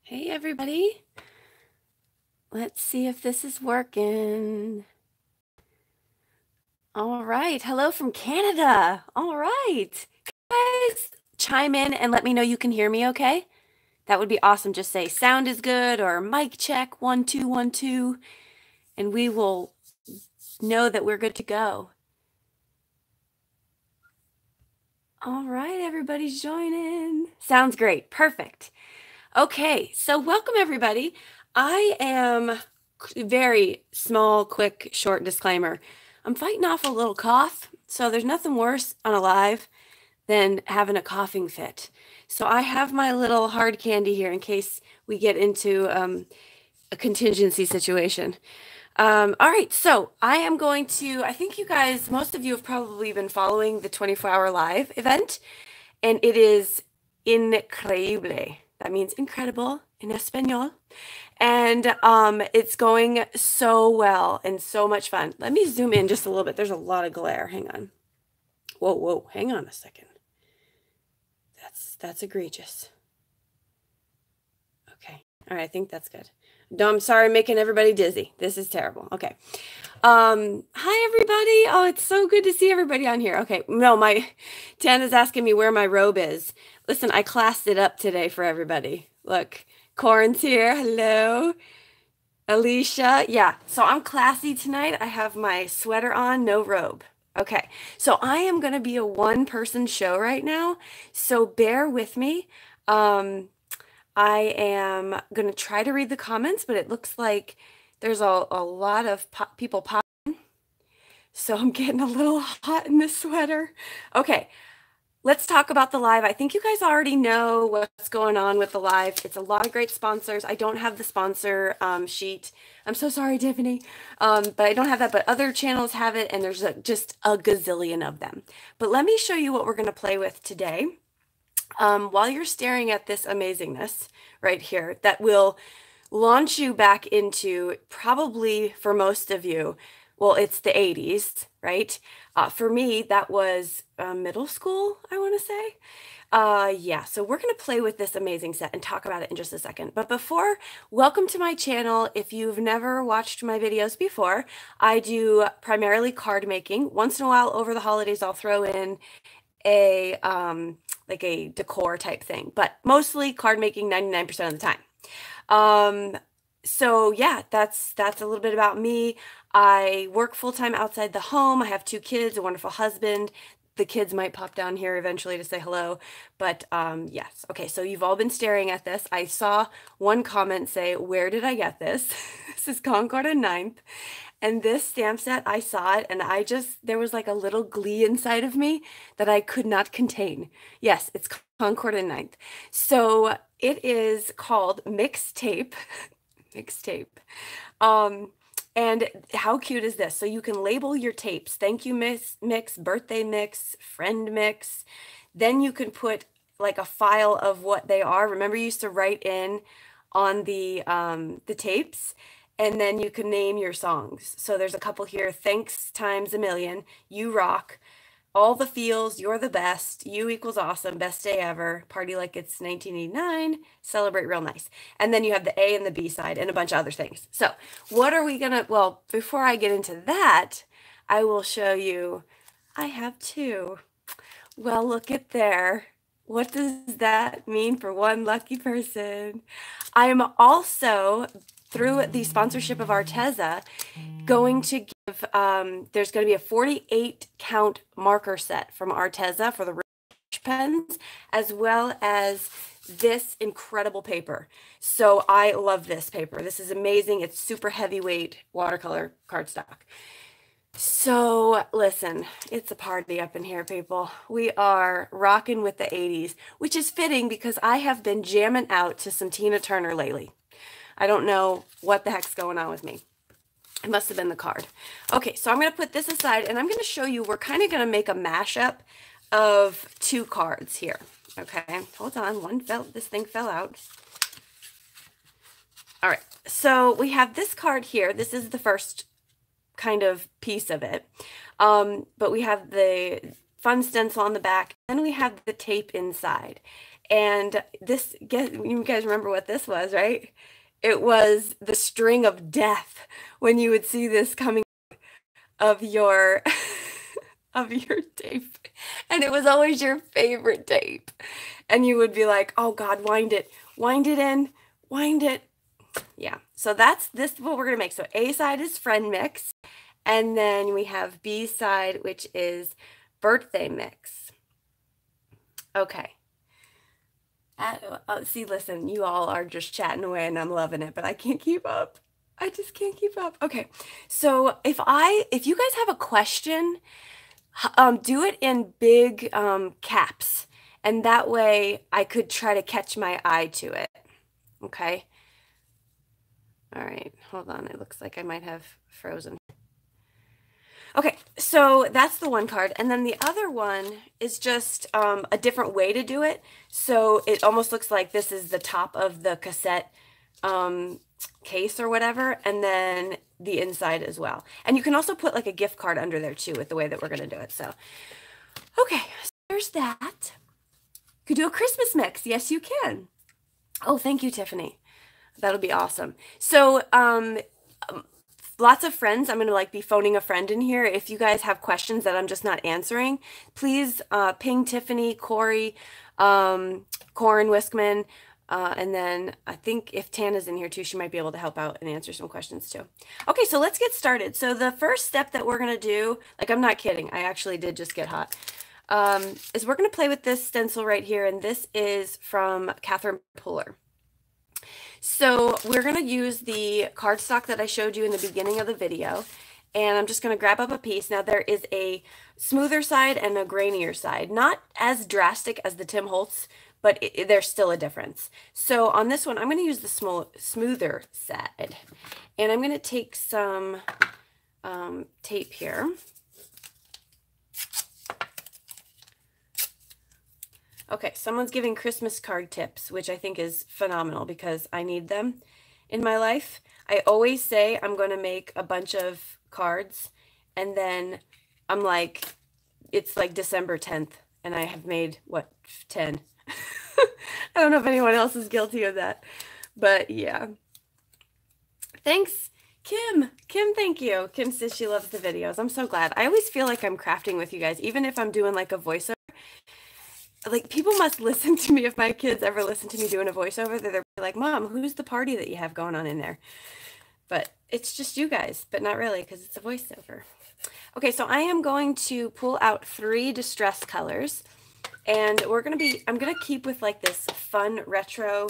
Hey everybody, let's see if this is working. All right, hello from Canada. All right, guys, chime in and let me know you can hear me okay? That would be awesome. Just say sound is good or mic check 1 2 1 2 and we will know that we're good to go. All right, everybody's joining. Sounds great. Perfect. Okay, so welcome everybody. I am very small, quick, short disclaimer. I'm fighting off a little cough, so there's nothing worse on a live than having a coughing fit. So I have my little hard candy here in case we get into a contingency situation. All right, so I am going to, I think you guys, most of you have probably been following the 24-hour live event, and it is increíble. That means incredible in Espanol. And it's going so well and so much fun. Let me zoom in just a little bit. There's a lot of glare. Hang on. Whoa, hang on a second. That's egregious. Okay. All right, I think that's good. No, I'm sorry, making everybody dizzy. This is terrible. Okay. Hi everybody. Oh, it's so good to see everybody on here. Okay. No, Tana's asking me where my robe is. Listen, I classed it up today for everybody. Look, Corin's here. Hello. Alicia. Yeah. So I'm classy tonight. I have my sweater on, no robe. Okay. So I am going to be a one-person show right now. So bear with me. I am going to try to read the comments, but it looks like there's a lot of people popping. So I'm getting a little hot in this sweater. Okay, let's talk about the live. I think you guys already know what's going on with the live. It's a lot of great sponsors. I don't have the sponsor sheet. I'm so sorry, Tiffany, but I don't have that. But other channels have it, and there's just a gazillion of them. But let me show you what we're going to play with today. While you're staring at this amazingness right here, that will launch you back into, probably for most of you, well, it's the 80s, right? For me, that was middle school, I want to say. Yeah, so we're going to play with this amazing set and talk about it in just a second. But before, welcome to my channel. If you've never watched my videos before, I do primarily card making. Once in a while over the holidays, I'll throw in a like a decor type thing, but mostly card making 99% of the time. So yeah, that's a little bit about me. I work full-time outside the home. I have 2 kids, a wonderful husband. The kids might pop down here eventually to say hello, but yes. Okay, so you've all been staring at this. I saw one comment say, "Where did I get this?" This is Concord and 9th. And this stamp set, I saw it and there was like a little glee inside of me that I could not contain. Yes, it's Concord and 9th. So it is called Mixtape. Mixtape. And how cute is this? So you can label your tapes. Thank you mix, birthday mix, friend mix. Then you can put like a file of what they are. Remember, you used to write in on the tapes, and then you can name your songs. So there's a couple here. Thanks times a million. You rock. All the feels. You're the best. You equals awesome. Best day ever. Party like it's 1989. Celebrate real nice. And then you have the A and the B side and a bunch of other things. So what are we gonna, well, before I get into that, I will show you, I have 2. Well, look at there. What does that mean for one lucky person? I am also, through the sponsorship of Arteza, going to give, there's going to be a 48 count marker set from Arteza for the brush pens, as well as this incredible paper. So I love this paper. This is amazing. It's super heavyweight watercolor cardstock. So listen, it's a party up in here, people. We are rocking with the 80s, which is fitting because I have been jamming out to some Tina Turner lately. I don't know what the heck's going on with me. It must have been the card. Okay, so I'm going to put this aside and I'm going to show you, we're kind of going to make a mashup of 2 cards here. Okay, hold on, this thing fell out. All right, so we have this card here. This is the first kind of piece of it. But we have the fun stencil on the back. Then we have the tape inside. And this, you guys remember what this was, right? It was the string of death when you would see this coming of your of your tape. And it was always your favorite tape. And you would be like, oh God, wind it in, wind it. Yeah, so that's what we're gonna make. So A side is friend mix, and then we have B side, which is birthday mix. Okay. See, listen, you all are just chatting away and I'm loving it, but I can't keep up. I just can't keep up. Okay, so if you guys have a question, do it in big caps, and that way I could try to catch my eye to it. Okay. All right, hold on. It looks like I might have frozen. Okay, so that's the one card, and then the other one is just a different way to do it. So it almost looks like this is the top of the cassette case or whatever, and then the inside as well. And you can also put like a gift card under there too with the way that we're going to do it. So, okay, so there's that. Could do a Christmas mix. Yes, you can. Oh, thank you, Tiffany. That'll be awesome. So, lots of friends. I'm going to like be phoning a friend in here. If you guys have questions that I'm just not answering, please ping Tiffany, Corey, Corin Wiskman, and then I think if Tana's in here too, she might be able to help out and answer some questions too. Okay, so let's get started. So the first step that we're going to do, like I'm not kidding, I actually did just get hot, is we're going to play with this stencil right here, and this is from Catherine Puller. So we're going to use the cardstock that I showed you in the beginning of the video, and I'm just going to grab up a piece. Now there is a smoother side and a grainier side, not as drastic as the Tim Holtz, but there's still a difference. So on this one, I'm going to use the smoother side, and I'm going to take some tape here. Okay, someone's giving Christmas card tips, which I think is phenomenal because I need them in my life. I always say I'm going to make a bunch of cards, and then I'm like, it's like December 10th, and I have made, what, 10? I don't know if anyone else is guilty of that, but yeah. Thanks, Kim. Kim, thank you. Kim says she loves the videos. I'm so glad. I always feel like I'm crafting with you guys, even if I'm doing like a voiceover. Like, people must listen to me. If my kids ever listen to me doing a voiceover, they're like, Mom, who's the party that you have going on in there? But it's just you guys, but not really, because it's a voiceover. Okay, so I am going to pull out 3 distress colors, and I'm going to keep with like this fun retro.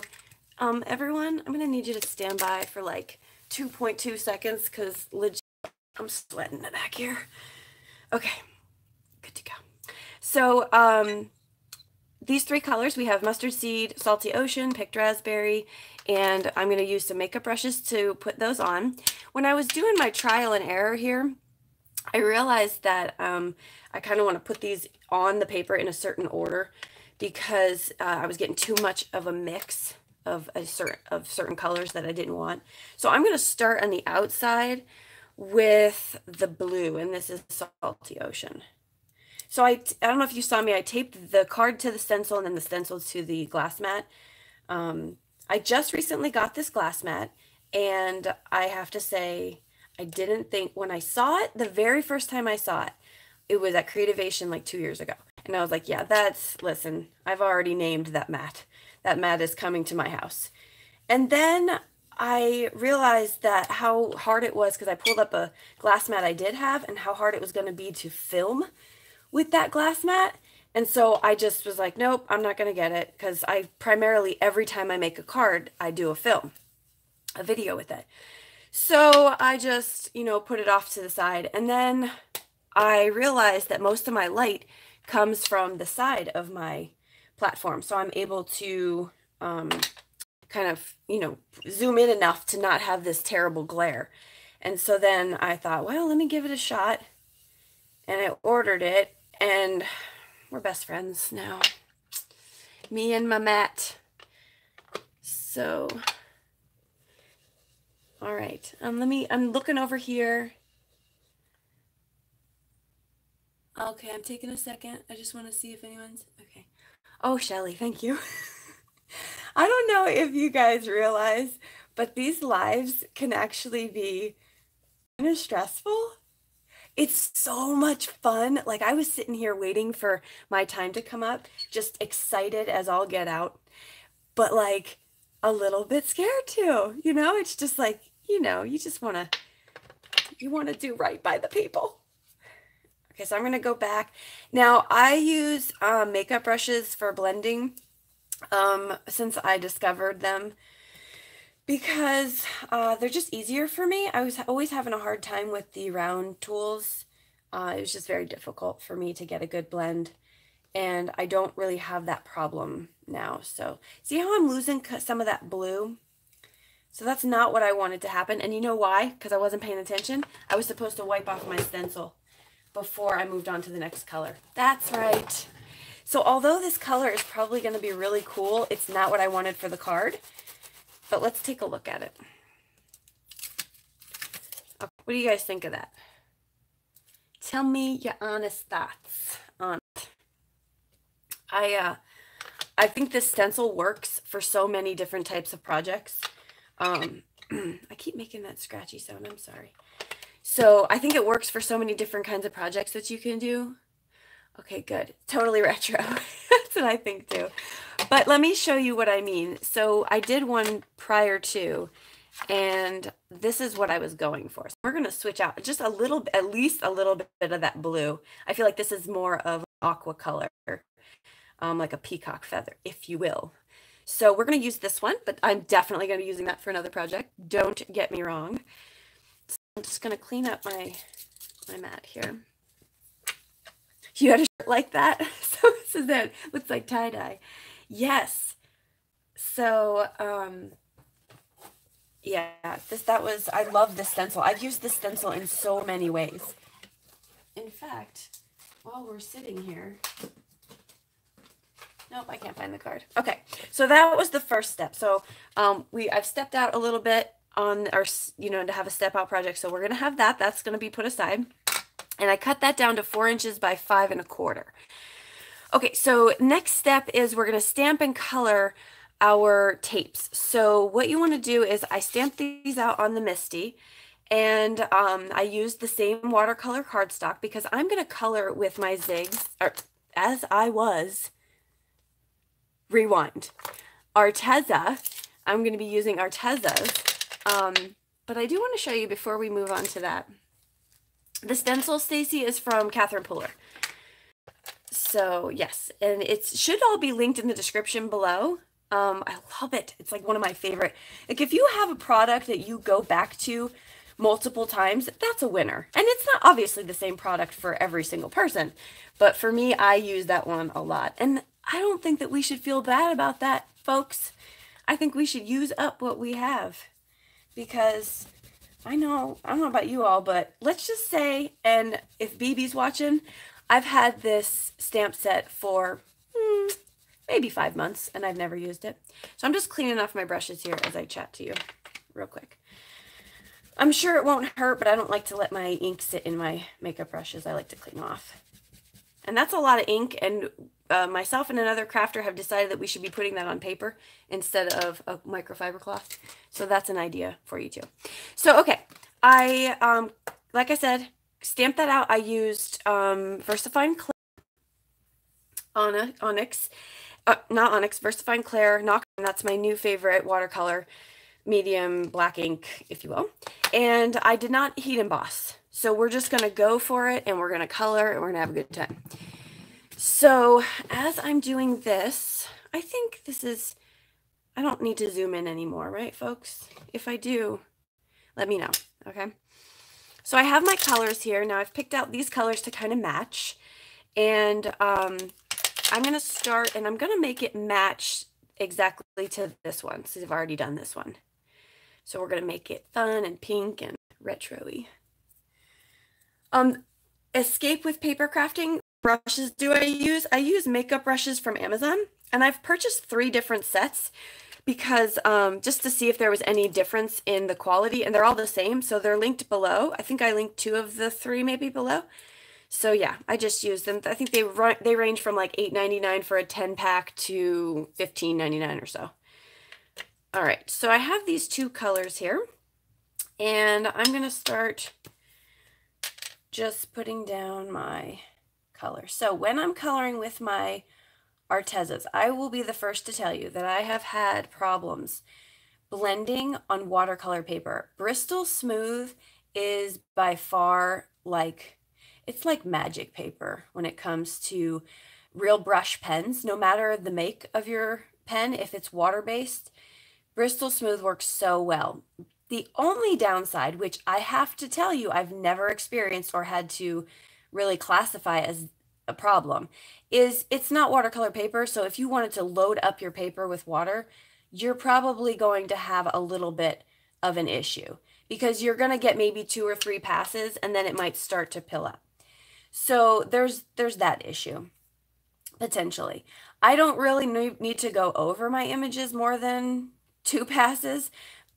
Everyone, I'm going to need you to stand by for like 2.2 seconds, because legit, I'm sweating in the back here. Okay, good to go. So, these 3 colors, we have Mustard Seed, Salty Ocean, Picked Raspberry, and I'm going to use some makeup brushes to put those on. When I was doing my trial and error here, I realized that I kind of want to put these on the paper in a certain order because I was getting too much of a mix of certain colors that I didn't want. So I'm going to start on the outside with the blue, and this is Salty Ocean. So I don't know if you saw me, I taped the card to the stencil and then the stencil to the glass mat. I just recently got this glass mat, and I have to say, I didn't think, when I saw it, the very first time I saw it, it was at Creativation like 2 years ago. And I was like, yeah, listen, I've already named that mat. That mat is coming to my house. And then I realized that how hard it was, because I pulled up a glass mat I did have, and how hard it was going to be to film with that glass mat. And so I just was like, nope, I'm not going to get it, because I primarily, every time I make a card, I do a video with it. So I just, put it off to the side. And then I realized that most of my light comes from the side of my platform. So I'm able to kind of, zoom in enough to not have this terrible glare. And so then I thought, well, let me give it a shot. And I ordered it, and we're best friends now. Me and my mat. So, all right. I'm looking over here. Okay, I'm taking a second. I just want to see if anyone's okay. Oh, Shelly, thank you. I don't know if you guys realize, but these lives can actually be kind of stressful. It's so much fun. Like I was sitting here waiting for my time to come up, just excited as all get out, but like a little bit scared too. You know, it's just like, you know, you want to do right by the people. Okay, so I'm going to go back. Now I use makeup brushes for blending since I discovered them because they're just easier for me. I was always having a hard time with the round tools. It was just very difficult for me to get a good blend, and I don't really have that problem now. So see how I'm losing some of that blue? So that's not what I wanted to happen. And you know why? Because I wasn't paying attention. I was supposed to wipe off my stencil before I moved on to the next color. That's right. So although this color is probably going to be really cool, it's not what I wanted for the card. But let's take a look at it. Okay, what do you guys think of that? Tell me your honest thoughts on it. I think this stencil works for so many different types of projects. I keep making that scratchy sound, I'm sorry. So I think it works for so many different kinds of projects that you can do. Okay, good. Totally retro. That's what I think too. But let me show you what I mean. So I did one prior to, and this is what I was going for. So we're going to switch out just a little, at least a little bit of that blue. I feel like this is more of aqua color, like a peacock feather, if you will. So we're going to use this one, but I'm definitely going to be using that for another project. Don't get me wrong. So I'm just going to clean up my mat here. You had a shirt like that? So this is it. Looks like tie-dye. Yes. So, yeah, I love this stencil. I've used this stencil in so many ways. In fact, while we're sitting here, nope, I can't find the card. Okay, so that was the first step. So I've stepped out a little bit on our, to have a step out project. So we're going to have that. That's going to be put aside. And I cut that down to 4 inches by 5 1/4. Okay, so next step is we're going to stamp and color our tapes. So what you want to do is I stamped these out on the Misty, and I used the same watercolor cardstock because I'm going to color with my zigs, or as I was, rewind. Arteza, I'm going to be using Arteza's, but I do want to show you before we move on to that. The stencil, Stacy, is from Catherine Puller. So yes, and it should all be linked in the description below. I love it. It's like one of my favorite. Like if you have a product that you go back to multiple times, that's a winner. And it's not obviously the same product for every single person, but for me, I use that one a lot. And I don't think that we should feel bad about that, folks. I think we should use up what we have, because I don't know about you all, but let's just say, and if BB's watching, I've had this stamp set for maybe 5 months, and I've never used it. So I'm just cleaning off my brushes here as I chat to you real quick. I'm sure it won't hurt, but I don't like to let my ink sit in my makeup brushes. I like to clean off. And that's a lot of ink, and myself and another crafter have decided that we should be putting that on paper instead of a microfiber cloth. So that's an idea for you too. So, okay, like I said, stamped that out. I used VersaFine Clair Onyx, not Onyx, VersaFine Clair, that's my new favorite watercolor, medium black ink, if you will. And I did not heat emboss. So we're just going to go for it, and we're going to color, and we're going to have a good time. So as I'm doing this, I think this is, I don't need to zoom in anymore, right, folks? If I do, let me know, okay? So I have my colors here. Now I've picked out these colors to kind of match, and I'm going to start, and I'm going to make it match exactly to this one, since I've already done this one. So we're going to make it fun and pink and retro-y. Escape with paper crafting. Brushes do I use? I use makeup brushes from Amazon, and I've purchased 3 different sets because just to see if there was any difference in the quality, and they're all the same, so they're linked below. I think I linked 2 of the 3 maybe below. So yeah, I just use them. I think they range from like $8.99 for a 10 pack to $15.99 or so. All right, so I have these two colors here, and I'm going to start just putting down my color. So when I'm coloring with my Artezas, I will be the first to tell you that I have had problems blending on watercolor paper. Bristol Smooth is by far it's like magic paper when it comes to real brush pens. No matter the make of your pen, if it's water-based, Bristol Smooth works so well. The only downside, which I have to tell you I've never experienced or had to really classify as a problem, is it's not watercolor paper. So if you wanted to load up your paper with water, you're probably going to have a little bit of an issue because you're going to get maybe 2 or 3 passes and then it might start to pill up. So there's that issue, potentially. I don't really need to go over my images more than 2 passes,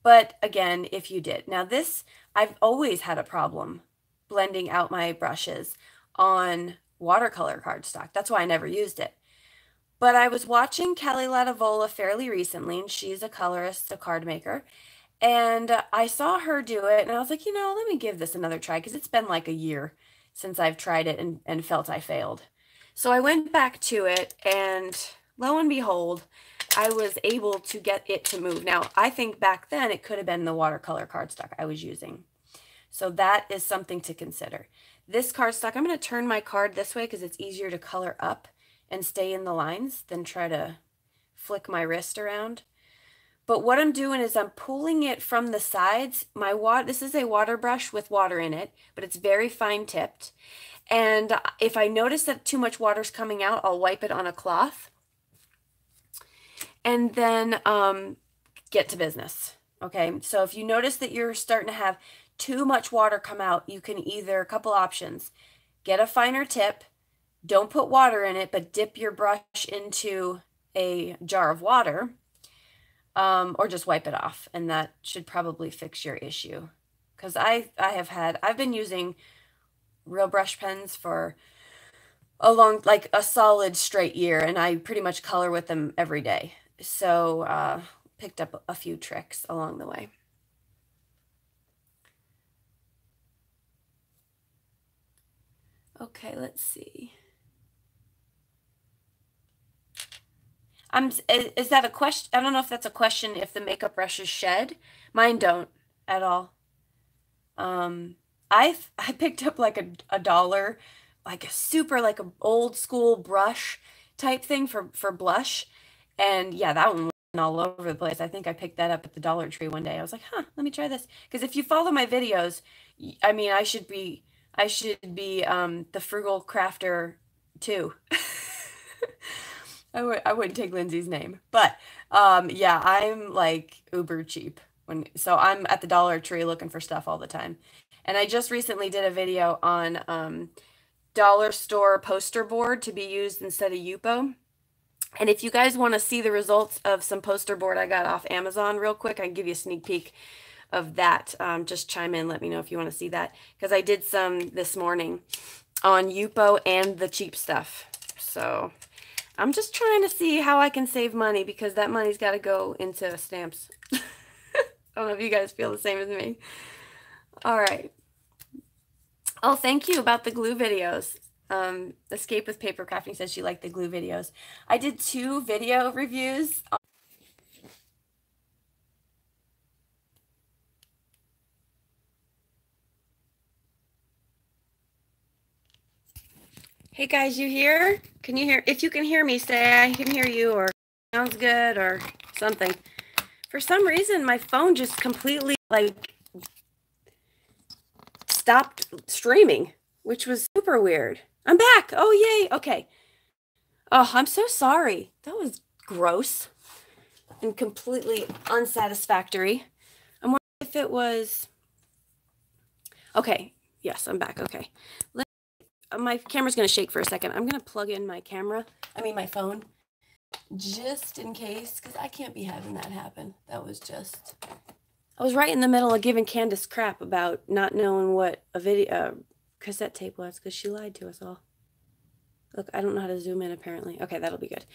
but again, if you did. Now this, I've always had a problem blending out my brushes on watercolor cardstock. That's why I never used it. But I was watching Kelly Latavola fairly recently, and she's a colorist, a card maker, and I saw her do it, and I was like, you know, let me give this another try, because it's been like a year since I've tried it and felt I failed. So I went back to it, and lo and behold, I was able to get it to move. Now, I think back then it could have been the watercolor cardstock I was using. So that is something to consider. This cardstock, I'm going to turn my card this way because it's easier to color up and stay in the lines than try to flick my wrist around. But what I'm doing is I'm pulling it from the sides. This is a water brush with water in it, but it's very fine tipped. And if I notice that too much water's coming out, I'll wipe it on a cloth and then get to business. Okay, so if you notice that you're starting to have too much water come out, you can either, a couple options, get a finer tip, don't put water in it, but dip your brush into a jar of water, or just wipe it off, and that should probably fix your issue. Because I've been using real brush pens for like a solid straight year, and I pretty much color with them every day. So picked up a few tricks along the way. Okay, let's see. Is that a question? I don't know if that's a question if the makeup brushes shed. Mine don't at all. I picked up like a dollar, like a super like a old school brush type thing for blush. And yeah, that one went all over the place. I think I picked that up at the Dollar Tree one day. I was like, huh, let me try this. Because if you follow my videos, I mean, I should be the frugal crafter too. I wouldn't take Lindsay's name, but yeah, I'm like uber cheap so I'm at the Dollar Tree looking for stuff all the time. And I just recently did a video on dollar store poster board to be used instead of Yupo. And if you guys want to see the results of some poster board I got off Amazon real quick, I can give you a sneak peek of that. Just chime in, let me know if you want to see that, because I did some this morning on Yupo and the cheap stuff. So I'm just trying to see how I can save money, because that money's got to go into stamps. I don't know if you guys feel the same as me. All right. Oh, thank you about the glue videos. Escape with Paper Crafting says she liked the glue videos. I did 2 video reviews. Hey guys, you here? Can you hear? If you can hear me, say I can hear you, or sounds good, or something. For some reason, my phone just completely like stopped streaming, which was super weird. I'm back. Oh, yay. Okay. Oh, I'm so sorry. That was gross and completely unsatisfactory. I'm wondering if it was... Okay. Yes, I'm back. Okay. My camera's going to shake for a second. I'm going to plug in my phone, just in case, because I can't be having that happen. That was just... I was right in the middle of giving Candace crap about not knowing what a cassette tape was, because she lied to us all. Look, I don't know how to zoom in apparently. Okay, that'll be good.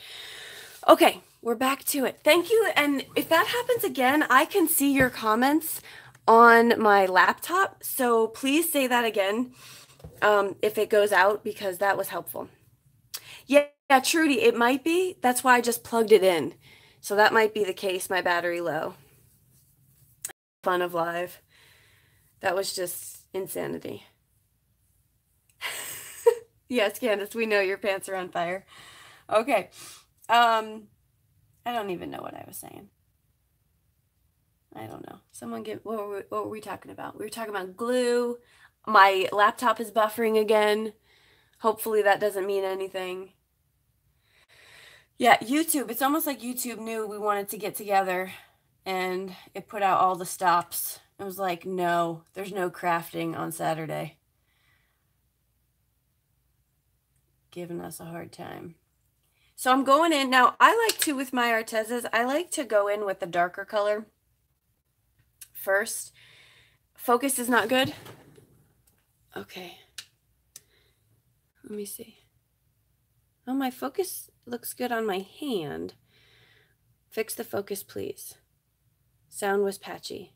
Okay, we're back to it. Thank you. And if that happens again, I can see your comments on my laptop. So please say that again if it goes out, because that was helpful. Yeah, Trudy, it might be. That's why I just plugged it in. So that might be the case, my battery low. Fun of live. That was just insanity. Yes, Candace, we know your pants are on fire. Okay. I don't even know what I was saying. I don't know. Someone get, what were we talking about? We were talking about glue. My laptop is buffering again. Hopefully that doesn't mean anything. Yeah, YouTube. It's almost like YouTube knew we wanted to get together and it put out all the stops. It was like, no, there's no crafting on Saturday. Giving us a hard time. So I'm going in. Now, I like to, with my Artezas, I like to go in with the darker color first. Focus is not good. Okay. Let me see. Oh, my focus looks good on my hand. Fix the focus, please. Sound was patchy.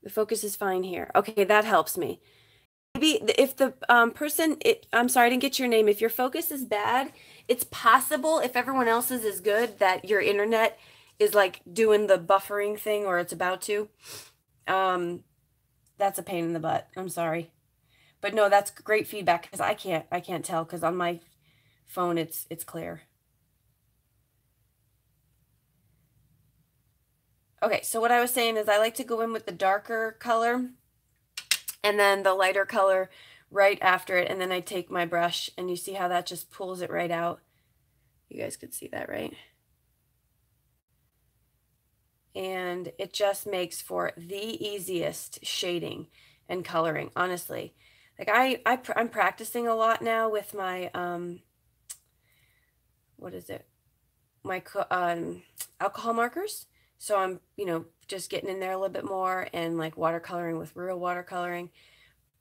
The focus is fine here. Okay, that helps me. Maybe if the person, I'm sorry, I didn't get your name. If your focus is bad, it's possible, if everyone else's is good, that your internet is like doing the buffering thing, or it's about to. That's a pain in the butt. I'm sorry. But no, that's great feedback, because I can't tell, because on my phone it's clear. Okay, so what I was saying is I like to go in with the darker color and then the lighter color right after it, and then I take my brush, and you see how that just pulls it right out. You guys could see that, right? And it just makes for the easiest shading and coloring, honestly. Like I'm practicing a lot now with my what is it? My alcohol markers. So I'm, just getting in there a little bit more, and like watercoloring with real watercoloring.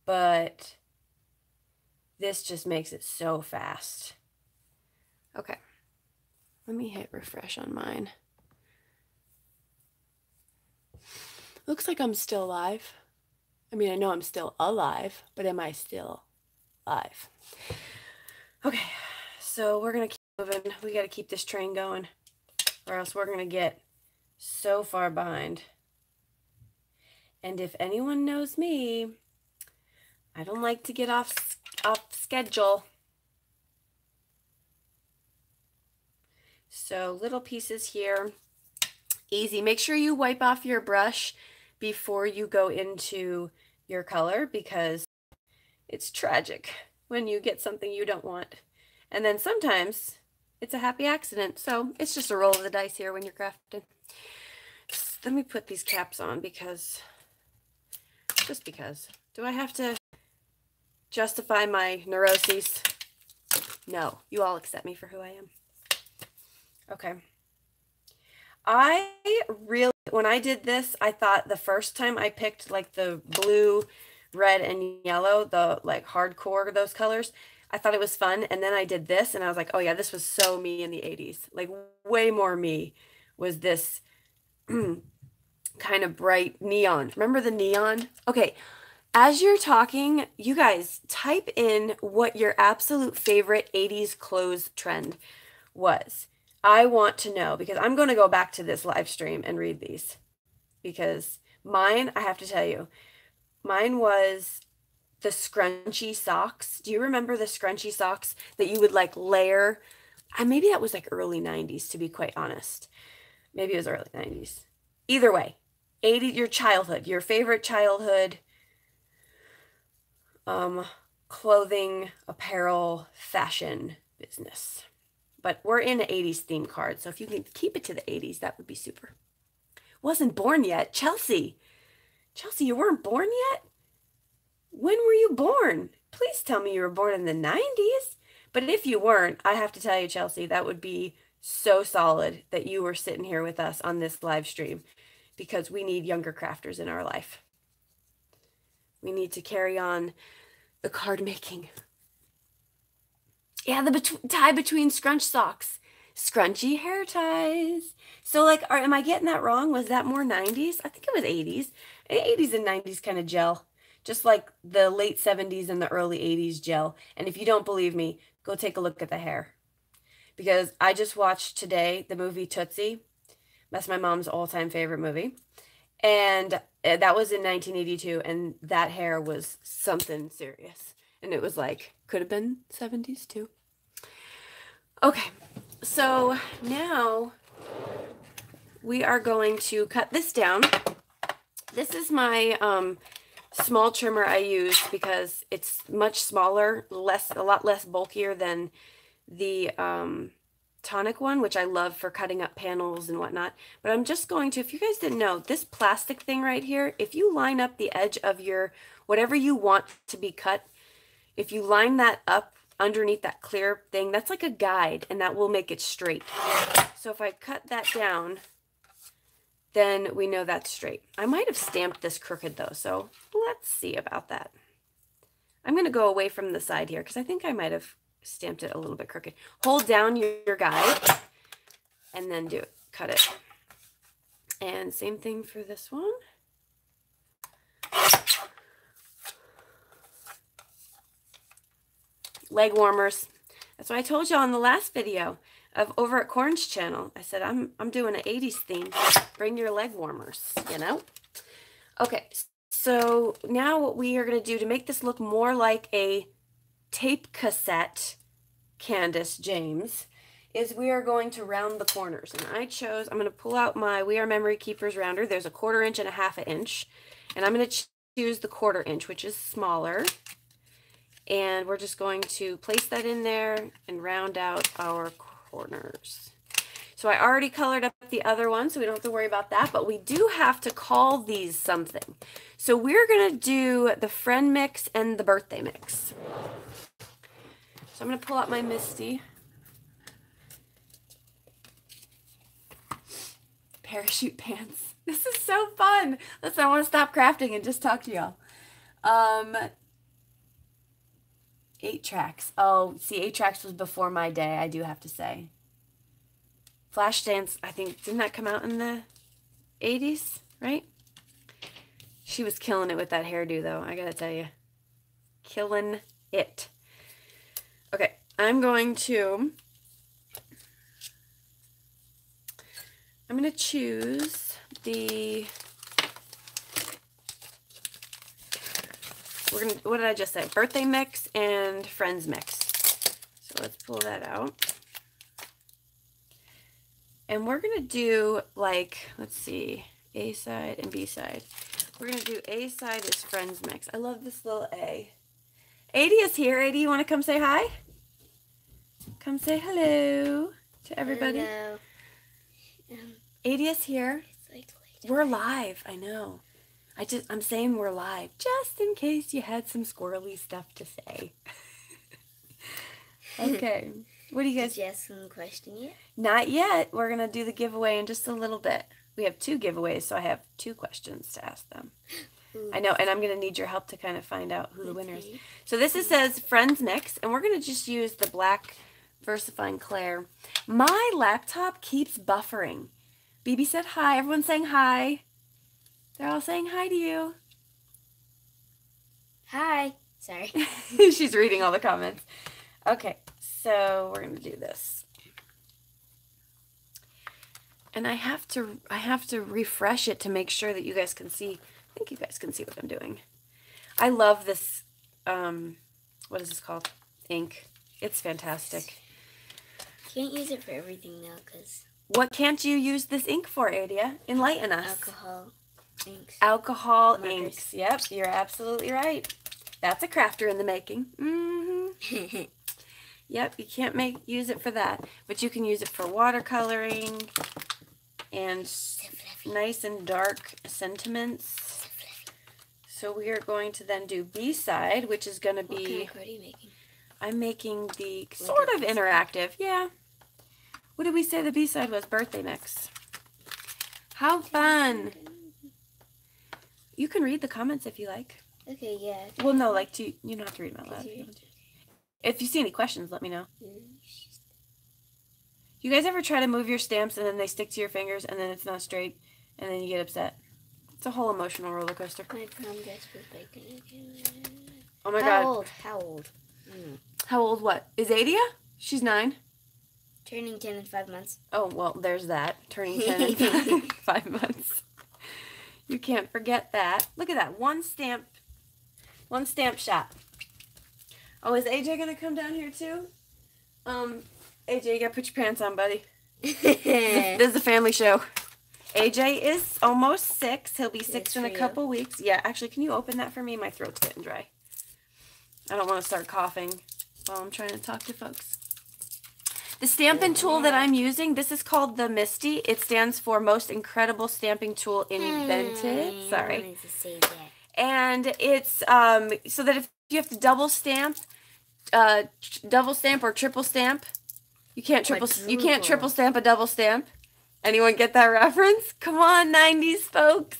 But this just makes it so fast. Okay. Let me hit refresh on mine. Looks like I'm still live. I mean, I know I'm still alive, but am I still live? Okay, so we're going to keep moving. We got to keep this train going, or else we're going to get so far behind. And if anyone knows me, I don't like to get off schedule. So little pieces here. Easy. Make sure you wipe off your brush before you go into your color, because it's tragic when you get something you don't want. And then sometimes it's a happy accident. So it's just a roll of the dice here when you're crafting. Let me put these caps on, just because. Do I have to justify my neuroses? No, you all accept me for who I am. Okay. When I did this, I thought the first time I picked like the blue, red, and yellow, the like hardcore, those colors, I thought it was fun. And then I did this and I was like, oh yeah, this was so me in the 80s. Like way more me was this kind of bright neon. Remember the neon? Okay. As you're talking, you guys type in what your absolute favorite 80s clothes trend was. I want to know, because I'm going to go back to this live stream and read these, because mine, I have to tell you, mine was the scrunchy socks. Do you remember the scrunchy socks that you would like layer? Maybe that was like early 90s, to be quite honest. Maybe it was early 90s. Either way, your childhood, your favorite childhood clothing, apparel, fashion business. But we're in an 80s theme card, so if you can keep it to the 80s, that would be super. Wasn't born yet. Chelsea, you weren't born yet? When were you born? Please tell me you were born in the 90s. But if you weren't, I have to tell you, Chelsea, that would be so solid that you were sitting here with us on this live stream, because we need younger crafters in our life. We need to carry on the card making. Yeah, the tie between scrunch socks. Scrunchy hair ties. So like, am I getting that wrong? Was that more 90s? I think it was 80s. 80s and 90s kind of gel. Just like the late 70s and the early 80s gel. And if you don't believe me, go take a look at the hair. Because I just watched today the movie Tootsie. That's my mom's all-time favorite movie. And that was in 1982, and that hair was something serious. And it was like, could have been 70s too. Okay, so now we are going to cut this down. This is my small trimmer I use because it's much smaller, a lot less bulkier than the tonic one, which I love for cutting up panels and whatnot. But I'm just going to, if you guys didn't know, this plastic thing right here, if you line up the edge of your, whatever you want to be cut, if you line that up underneath that clear thing, that's like a guide, and that will make it straight. So if I cut that down, then we know that's straight. I might have stamped this crooked though, so let's see about that. I'm going to go away from the side here because I think I might have stamped it a little bit crooked. Hold down your guide and then do it. Cut it. And same thing for this one. Leg warmers. That's what I told you on the last video of over at Corn's channel. I said I'm doing an 80s theme. Bring your leg warmers, you know? Okay, so now what we are going to do to make this look more like a tape cassette, Candace James, is we are going to round the corners. And I'm going to pull out my We Are Memory Keepers rounder. There's a 1/4 inch and a 1/2 inch. And I'm going to choose the 1/4 inch, which is smaller. And we're just going to place that in there and round out our corners. So I already colored up the other one, so we don't have to worry about that, but we do have to call these something. So we're going to do the friend mix and the birthday mix. So I'm going to pull out my Misty. Parachute pants. This is so fun. Listen, I want to stop crafting and just talk to y'all. 8 tracks. Oh, see, 8 tracks was before my day, I do have to say. Flashdance, I think, didn't that come out in the 80s, right? She was killing it with that hairdo, though, I gotta tell you. Killing it. Okay, I'm going to choose the, what did I just say? Birthday mix and friends mix. So let's pull that out. And we're going to do, like, let's see, A side and B side. We're going to do A side is friends mix. I love this little A. Adi is here. Adi, you want to come say hi? Come say hello to everybody. Hello. Adi is here. Like we're live. I know. I'm saying we're live just in case you had some squirrely stuff to say. Okay. What do you guys? Did you ask them a question yet? Not yet. We're going to do the giveaway in just a little bit. We have 2 giveaways, so I have 2 questions to ask them. Ooh. I know, and I'm going to need your help to kind of find out who the winner is. So this says Friends Mix, and we're going to just use the black VersaFine Claire. My laptop keeps buffering. BB said hi. Everyone's saying hi. They're all saying hi to you. Hi. Sorry. She's reading all the comments. Okay, so we're going to do this. And I have to refresh it to make sure that you guys can see. I think you guys can see what I'm doing. I love this, what is this called? Ink. It's fantastic. Can't use it for everything now, because... What can't you use this ink for, Adia? Enlighten us. Alcohol inks. Alcohol Markers. inks. Yep, you're absolutely right. That's a crafter in the making. Mm-hmm. Yep, you can't use it for that, but you can use it for watercoloring and nice and dark sentiments. So we are going to then do B-side, which is going to be... What kind of card are you making? I'm making the sort of interactive, yeah. What did we say the B-side was? Birthday mix. How fun! You can read the comments if you like. Okay, yeah. Well, no, like, you don't have to read them out loud. If you see any questions, let me know. You guys ever try to move your stamps and then they stick to your fingers and then it's not straight and then you get upset? It's a whole emotional roller coaster. My prom dress was bacon. Oh my God. How old? How old what? Is Adia? She's 9. Turning 10 in 5 months. Oh, well, there's that. Turning 10 in 5 months. You can't forget that. Look at that. One stamp shot. Oh, is AJ going to come down here too? AJ, you got to put your pants on, buddy. This is a family show. AJ is almost 6. He'll be 6 in a couple weeks. Yeah, actually, can you open that for me? My throat's getting dry. I don't want to start coughing while I'm trying to talk to folks. The stamping tool that I'm using, this is called the Misty. It stands for Most Incredible Stamping Tool Invented. Sorry. I wanted to say that. And it's so that if you have to double stamp or triple stamp, you can't triple stamp a double stamp. Anyone get that reference? Come on, 90s folks.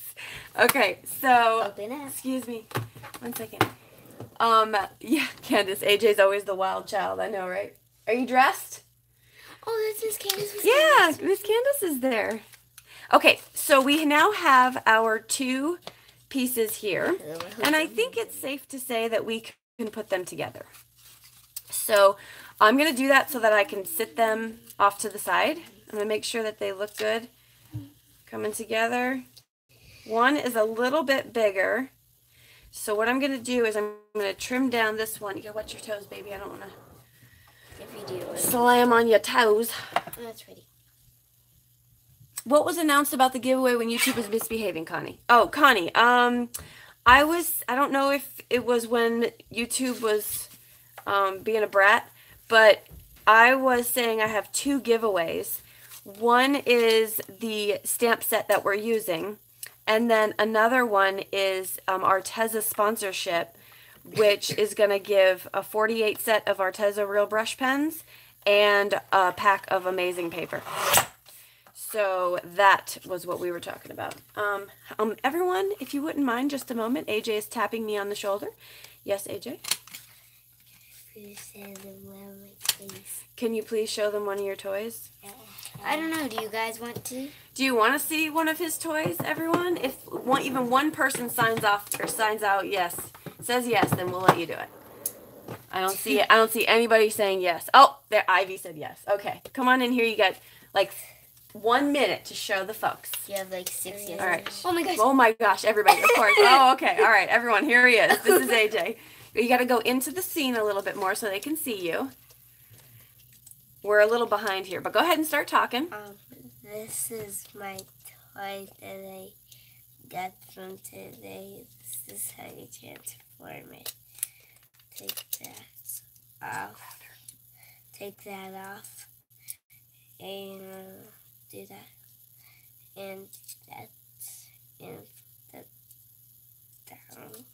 Okay, so excuse me. 1 second. Yeah, Candace, AJ's always the wild child. I know, right? Are you dressed? Oh, that's Miss Candace. Yeah, Miss Candace is there. Okay, so we now have our 2 pieces here, and I think it's safe to say that we can put them together. So I'm going to do that so that I can sit them off to the side. I'm going to make sure that they look good coming together. One is a little bit bigger. So what I'm going to do is I'm going to trim down this one. You got to watch your toes, baby. I don't want to slam on your toes. Oh, that's ready. What was announced about the giveaway when YouTube was misbehaving, Connie? Oh, Connie, I don't know if it was when YouTube was being a brat, but I was saying I have 2 giveaways. One is the stamp set that we're using, and then another one is Arteza sponsorship, which is going to give a 48 set of Arteza real brush pens and a pack of amazing paper. So that was what we were talking about. Everyone, if you wouldn't mind just a moment, AJ is tapping me on the shoulder. Yes, AJ? Can you please show them one of your toys? I don't know. Do you guys want to? Do you want to see one of his toys, everyone? If even one person signs off or signs out yes, says yes, then we'll let you do it. I don't see anybody saying yes. Oh, there, Ivy said yes. Okay, come on in here. You got like 1 minute to show the folks. You have like 6 years. All right. Oh my gosh. Oh my gosh, everybody, of course. Oh, okay. All right, everyone, here he is. This is AJ. You got to go into the scene a little bit more so they can see you. We're a little behind here, but go ahead and start talking. This is my toy that I got from today. This is how you transform it. Take that off. Take that off. And do that. And that. And that. Down.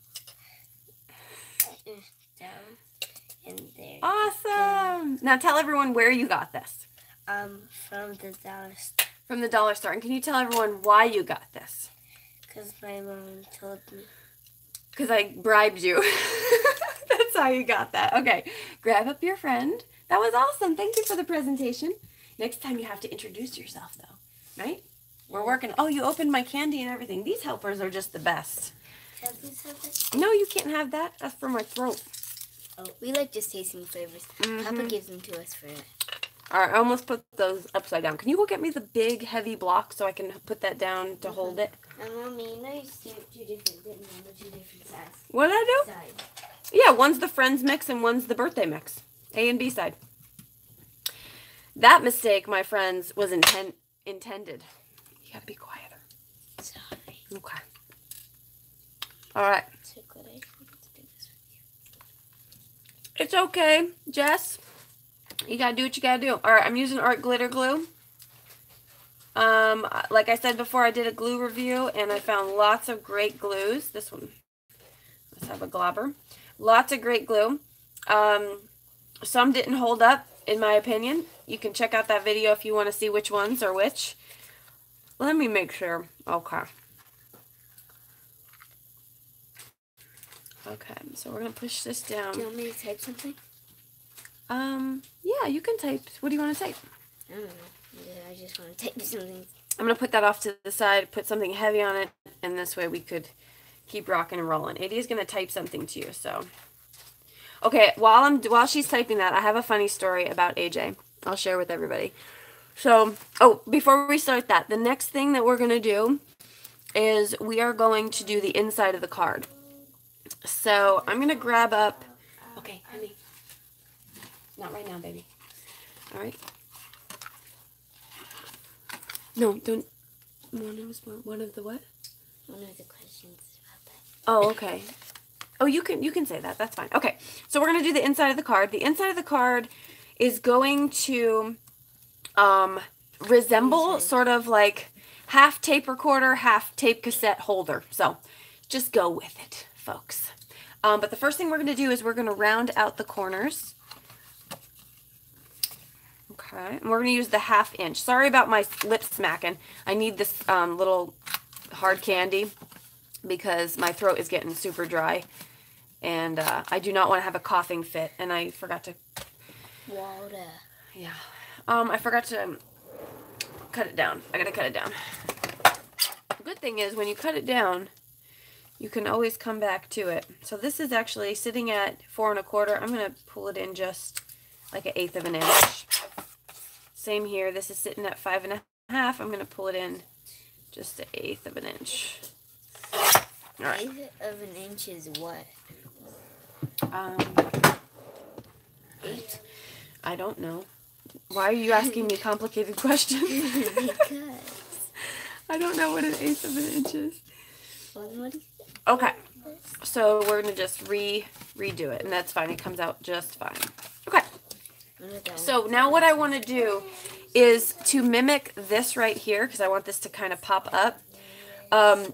Down. And there. Awesome! Now tell everyone where you got this. From the dollar store. From the dollar store. And can you tell everyone why you got this? Because my mom told me. Because I bribed you. That's how you got that. Okay, grab up your friend. That was awesome. Thank you for the presentation. Next time you have to introduce yourself, though. Right? We're working. Oh, you opened my candy and everything. These helpers are just the best. No, you can't have that. That's for my throat. Oh, we like just tasting flavors. Papa gives them to us for it. All right, I almost put those upside down. Can you go get me the big, heavy block so I can put that down to hold it? Mommy, you know you stamped 2 different, didn't you? The 2 different sides. What did I do? Sides. Yeah, one's the friends mix and one's the birthday mix. A and B side. That mistake, my friends, was intended. You gotta be quieter. Sorry. Okay. All right. It's okay, Jess. You gotta do what you gotta do. All right, I'm using Art Glitter Glue. Like I said before, I did a glue review, and I found lots of great glues. This one, let's have a globber. Lots of great glue. Some didn't hold up, in my opinion. You can check out that video if you want to see which ones are which. Let me make sure. Okay. Okay, so we're going to push this down. Do you want me to type something? Yeah, you can type. What do you want to type? I don't know. Yeah, I just want to type something. I'm going to put that off to the side, put something heavy on it, and this way we could keep rocking and rolling. AD's going to type something to you, so. Okay, while she's typing that, I have a funny story about AJ. I'll share with everybody. So, before we start that, the next thing that we're going to do is we are going to do the inside of the card. So, I'm going to grab up... Okay, honey. Not right now, baby. All right? No, don't... One of the what? One of the questions about that. Oh, okay. Oh, you can say that. That's fine. Okay, so we're going to do the inside of the card. The inside of the card is going to resemble sort of like half tape recorder, half tape cassette holder. So just go with it, folks. But the first thing we're going to do is we're going to round out the corners. Okay, and we're going to use the 1/2 inch. Sorry about my lip smacking. I need this little hard candy because my throat is getting super dry. And I do not want to have a coughing fit. And I forgot to... Water. Yeah. I forgot to cut it down. I got to cut it down. The good thing is when you cut it down, you can always come back to it. So this is actually sitting at 4 1/4. I'm going to pull it in just like 1/8 of an inch. Same here. This is sitting at 5 1/2. I'm going to pull it in just 1/8 of an inch. All right. 1/8 of an inch is what? 8. I don't know. Why are you asking me complicated questions? Because. I don't know what 1/8 of an inch is. What do you think? Okay. So we're going to just redo it, and that's fine. It comes out just fine. Okay. So now what I want to do is to mimic this right here, because I want this to kind of pop up.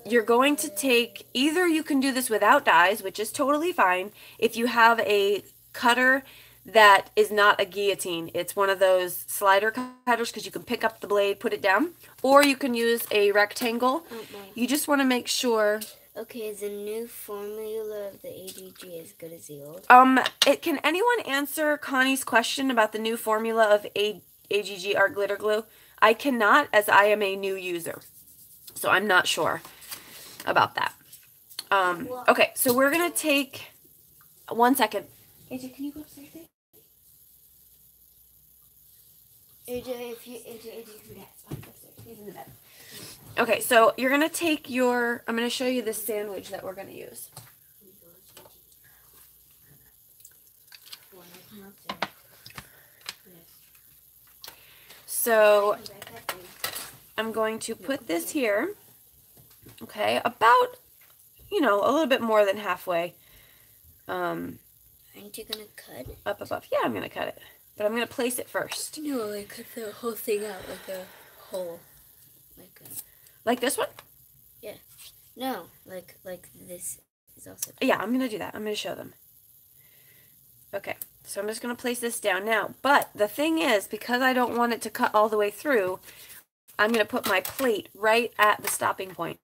You're going to take, either you can do this without dies, which is totally fine. If you have a cutter that is not a guillotine, it's one of those slider cutters because you can pick up the blade, put it down, or you can use a rectangle. You just want to make sure. Okay, is the new formula of the AGG as good as the old? Can anyone answer Connie's question about the new formula of AGG Art Glitter Glue? I cannot, as I am a new user. So I'm not sure about that. Okay, so we're going to take 1 second. AJ, can you go upstairs, babe? AJ, Yeah, it's fine, upstairs. He's in the bed. Okay, so you're going to take your, I'm going to show you the sandwich that we're going to use. So I'm going to put this here, okay, about, a little bit more than halfway. Aren't you going to cut? Up above. Yeah, I'm going to cut it. But I'm going to place it first. No, like cut the whole thing out, like a hole. Like this one? Yeah. No, like this is also. Yeah, I'm going to do that. I'm going to show them. Okay, so I'm just going to place this down now. But the thing is, because I don't want it to cut all the way through, I'm going to put my plate right at the stopping point.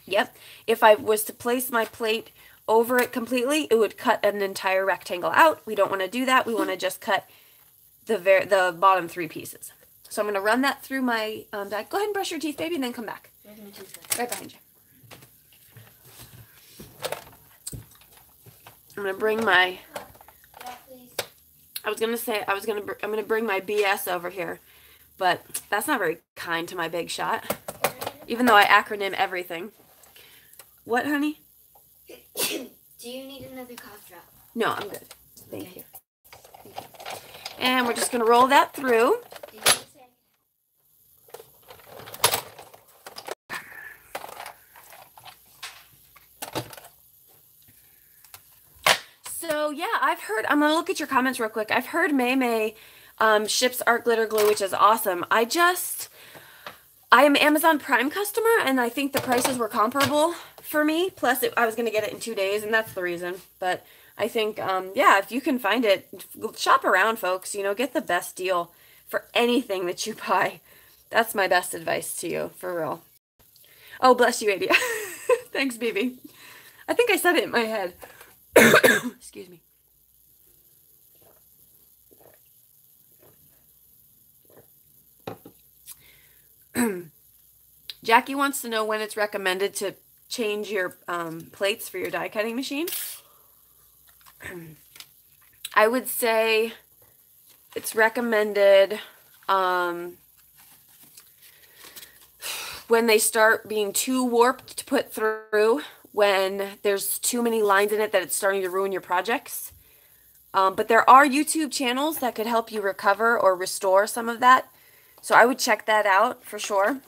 Yep. If I was to place my plate over it completely, it would cut an entire rectangle out. We don't want to do that. We want to just cut the bottom 3 pieces. So I'm going to run that through my bag. Go ahead and brush your teeth, baby, and then come back. Right behind you. I'm going to bring my... I'm going to bring my BS over here, but that's not very kind to my big shot, even though I acronym everything. What, honey? Do you need another cough drop? No, I'm good. Thank you. And we're just going to roll that through. So, yeah, I've heard, I'm going to look at your comments real quick. I've heard May ships art glitter glue, which is awesome. I am an Amazon Prime customer, and I think the prices were comparable for me. Plus, I was going to get it in 2 days, and that's the reason. But I think, yeah, if you can find it, shop around, folks. Get the best deal for anything that you buy. That's my best advice to you, for real. Oh, bless you, Adia. Thanks, baby. I think I said it in my head. Excuse me. Jackie wants to know when it's recommended to change your plates for your die cutting machine. I would say it's recommended when they start being too warped to put through, when there's too many lines in it that it's starting to ruin your projects. But there are YouTube channels that could help you recover or restore some of that. So I would check that out for sure.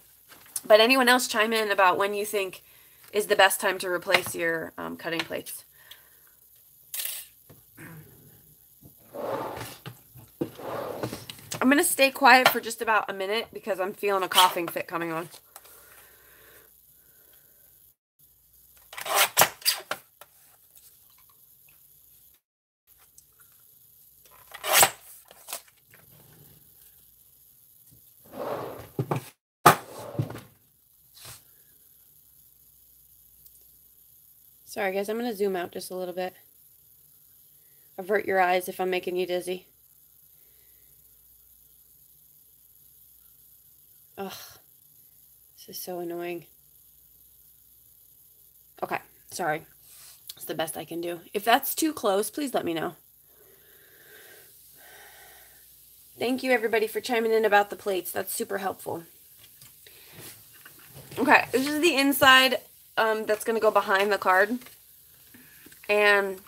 But anyone else chime in about when you think is the best time to replace your cutting plates. I'm going to stay quiet for just about a minute because I'm feeling a coughing fit coming on. Sorry guys, I'm going to zoom out just a little bit. Avert your eyes if I'm making you dizzy. Ugh, this is so annoying. Okay, sorry. It's the best I can do. If that's too close, please let me know. Thank you everybody for chiming in about the plates. That's super helpful. Okay, this is the inside that's going to go behind the card. And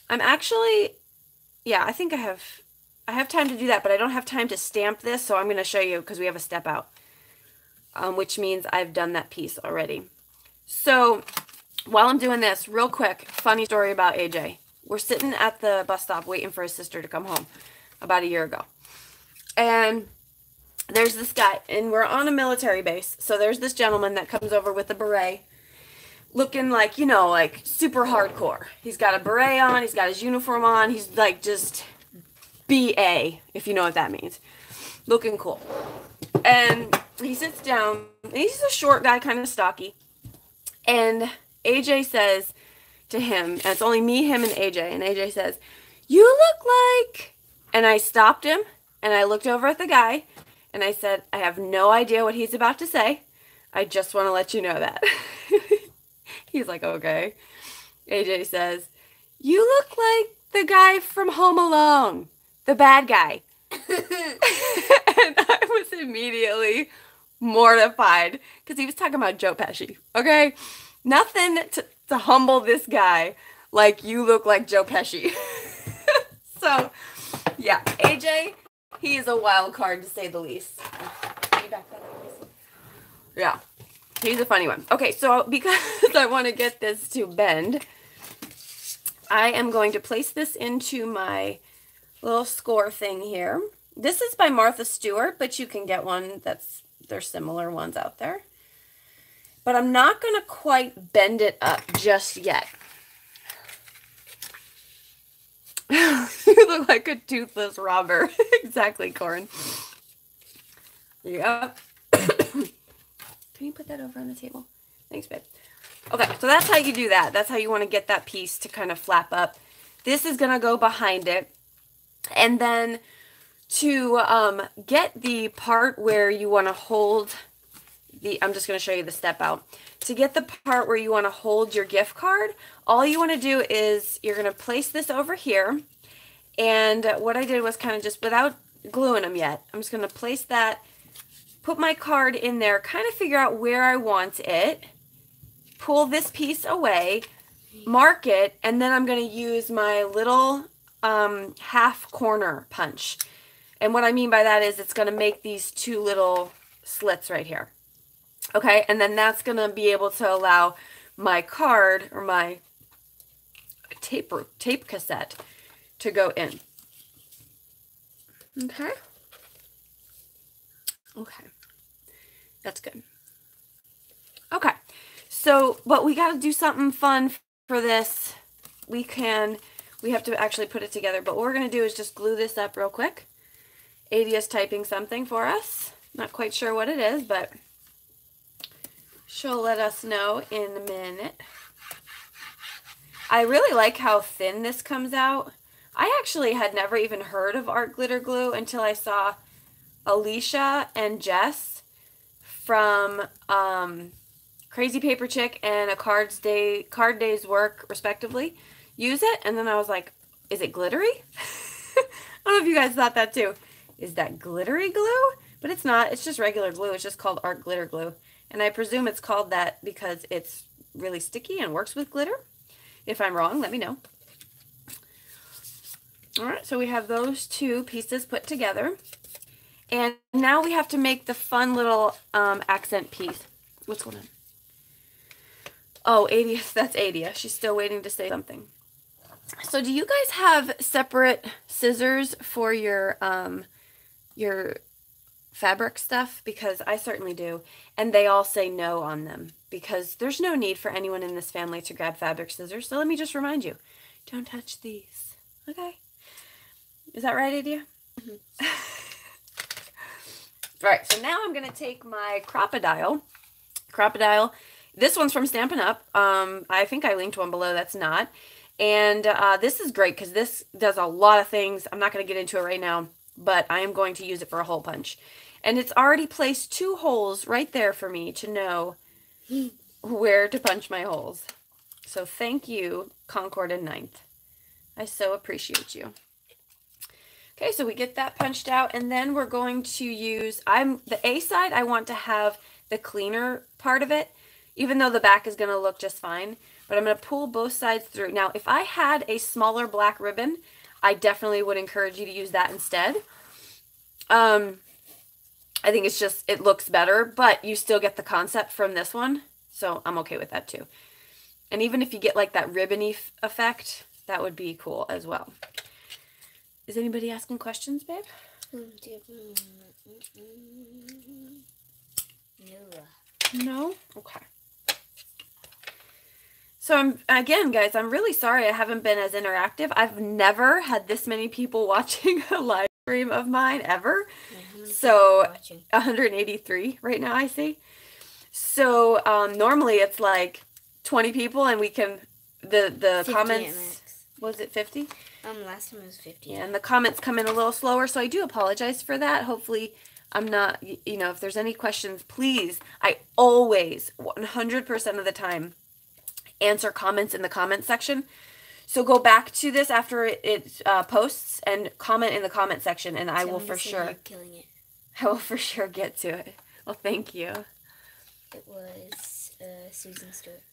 I'm actually, yeah, I think I have time to do that, but I don't have time to stamp this, so I'm going to show you because we have a step out, which means I've done that piece already. So while I'm doing this, real quick, funny story about AJ. We're sitting at the bus stop waiting for his sister to come home about a year ago. And there's this guy, and we're on a military base, so there's this gentleman that comes over with a beret, looking like, you know, like super hardcore. He's got a beret on, he's got his uniform on, he's like just BA, if you know what that means. Looking cool. And he sits down, and he's a short guy, kind of stocky. And AJ says to him, and it's only me, him, and AJ says, "You look like," and I stopped him, and I looked over at the guy, and I said, "I have no idea what he's about to say. I just want to let you know that." He's like, "Okay." AJ says, "You look like the guy from Home Alone, the bad guy." And I was immediately mortified because he was talking about Joe Pesci. Okay? Nothing to humble this guy like you look like Joe Pesci. So, yeah, AJ, he is a wild card to say the least. Yeah. He's a funny one. Okay, so because I want to get this to bend, I am going to place this into my little score thing here. This is by Martha Stewart, but you can get one there's similar ones out there. But I'm not going to quite bend it up just yet. You look like a toothless robber. Exactly, Corin. Yep. Can you put that over on the table? Thanks, babe. Okay, so that's how you do that. That's how you want to get that piece to kind of flap up. This is going to go behind it. And then to get the part where you want to hold the, I'm just going to show you the step out. To get the part where you want to hold your gift card, all you want to do is you're going to place this over here. And what I did was kind of just, without gluing them yet, I'm just going to place that, put my card in there, kind of figure out where I want it, pull this piece away, mark it, and then I'm going to use my little half corner punch. And what I mean by that is it's going to make these two little slits right here. Okay, and then that's going to be able to allow my card or my tape cassette to go in. Okay. Okay. That's good. Okay. So, but we got to do something fun for this. We have to actually put it together, but what we're going to do is just glue this up real quick. Adi is typing something for us. Not quite sure what it is, but she'll let us know in a minute. I really like how thin this comes out. I actually had never even heard of art glitter glue until I saw Alicia and Jess from Crazy Paper Chick and a Card Day's Work, respectively, use it. And then I was like, is it glittery? I don't know if you guys thought that too. Is that glittery glue? But it's not. It's just regular glue. It's just called art glitter glue. And I presume it's called that because it's really sticky and works with glitter. If I'm wrong, let me know. All right, so we have those two pieces put together. And now we have to make the fun little accent piece. What's going on? Oh, Adia, that's Adia. She's still waiting to say something. So do you guys have separate scissors for your fabric stuff? Because I certainly do. And they all say no on them because there's no need for anyone in this family to grab fabric scissors. So let me just remind you, don't touch these. Okay. Is that right, Adia? Mm-hmm. All right, so now I'm going to take my Crocodile. This one's from Stampin' Up. I think I linked one below. That's not. And this is great because this does a lot of things. I'm not going to get into it right now, but I am going to use it for a hole punch. And it's already placed 2 holes right there for me to know where to punch my holes. So thank you, Concord and Ninth. I so appreciate you. Okay, so we get that punched out, and then we're going to use, the A side, I want to have the cleaner part of it, even though the back is going to look just fine. But I'm going to pull both sides through. Now, if I had a smaller black ribbon, I definitely would encourage you to use that instead. I think it's just, it looks better, but you still get the concept from this one. So I'm okay with that too. And even if you get like that ribbony effect, that would be cool as well. Is anybody asking questions, babe? No? Okay. So again, guys, I'm really sorry I haven't been as interactive. I've never had this many people watching a live stream of mine ever. So 183 right now, I see. So normally it's like 20 people and we can, the comments, was it 50? Last time it was 50. Yeah, and the comments come in a little slower, so I do apologize for that. Hopefully I'm not, you know, if there's any questions, please, I always, 100% of the time, answer comments in the comment section. So go back to this after it posts and comment in the comment section, and I will for sure, I will for sure get to it. Well, thank you. It was Susan Stewart.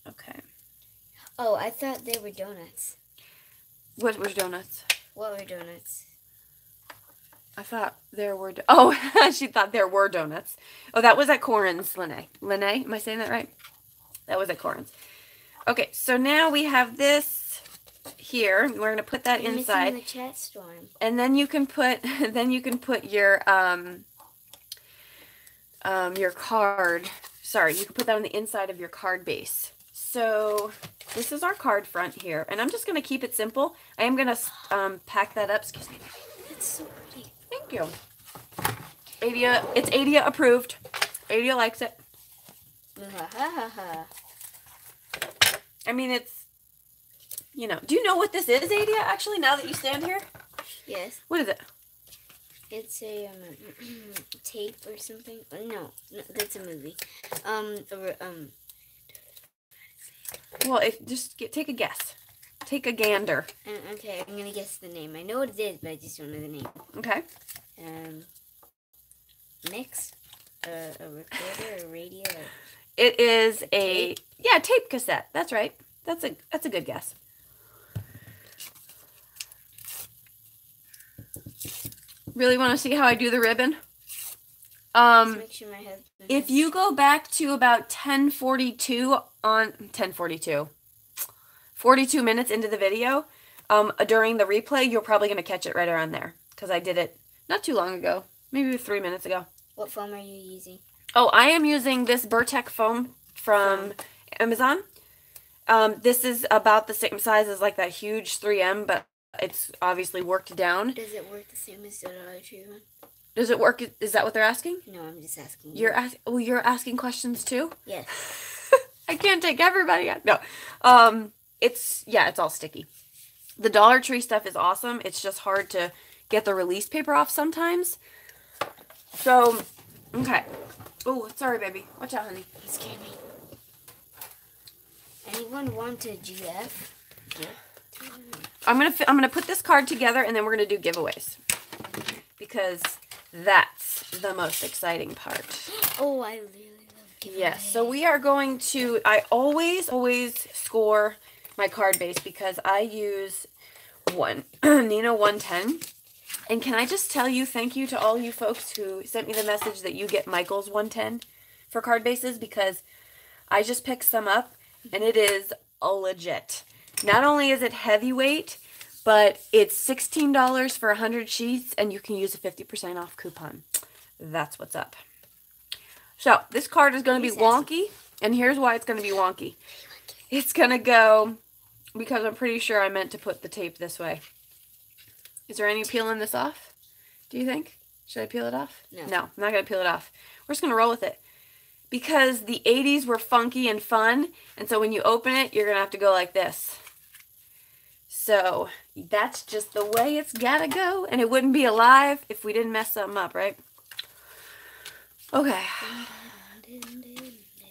Okay. Oh, I thought they were donuts. What were donuts? What were donuts? I thought there were... Oh, she thought there were donuts. Oh, that was at Corin's, Lene. Lene, am I saying that right? That was at Corin's. Okay, so now we have this here. We're going to put that inside. The chat storm. And then you can put your card. Sorry, you can put that on the inside of your card base. So this is our card front here, and I'm just going to keep it simple. I am going to pack that up. Excuse me. It's so pretty. Thank you. Adia, it's Adia approved. Adia likes it. I mean, it's, you know, do you know what this is, Adia, actually, now that you stand here? Yes. What is it? It's a tape or something. No, that's a movie. Well, take a guess. Take a gander. Okay, I'm gonna guess the name. I know what it is, but I just don't know the name. Okay. Mix, a recorder, a radio. It is a tape cassette. That's right. That's a good guess. Really want to see how I do the ribbon? Let's make sure my husband if you go back to about 42 minutes into the video, during the replay, you're probably going to catch it right around there. Because I did it not too long ago. Maybe 3 minutes ago. What foam are you using? Oh, I am using this Burtec foam from Amazon. This is about the same size as like that huge 3M, but it's obviously worked down. Does it work the same as the Dollar Tree one? Does it work? Is that what they're asking? No, I'm just asking. You're asking questions too? Yes. I can't take everybody out. No. It's all sticky. The Dollar Tree stuff is awesome. It's just hard to get the release paper off sometimes. So, okay. Oh, sorry, baby. Watch out, honey. You scared me. Anyone want a GF? I'm gonna put this card together, and then we're gonna do giveaways, because that's the most exciting part. Oh, I really love giveaways. Yes. So we are going to. I always score my card base because I use Nino 110. And can I just tell you, thank you to all you folks who sent me the message that you get Michael's 110 for card bases, because I just picked some up and it is legit. Not only is it heavyweight, but it's $16 for 100 sheets and you can use a 50% off coupon. That's what's up. So this card is going to be wonky, and here's why it's going to be wonky. It's going to go, because I'm pretty sure I meant to put the tape this way. Is there any peeling this off, do you think? Should I peel it off? No. No, I'm not going to peel it off. We're just going to roll with it. Because the 80s were funky and fun, and so when you open it, you're going to have to go like this. So that's just the way it's got to go, and it wouldn't be alive if we didn't mess something up, right? Okay.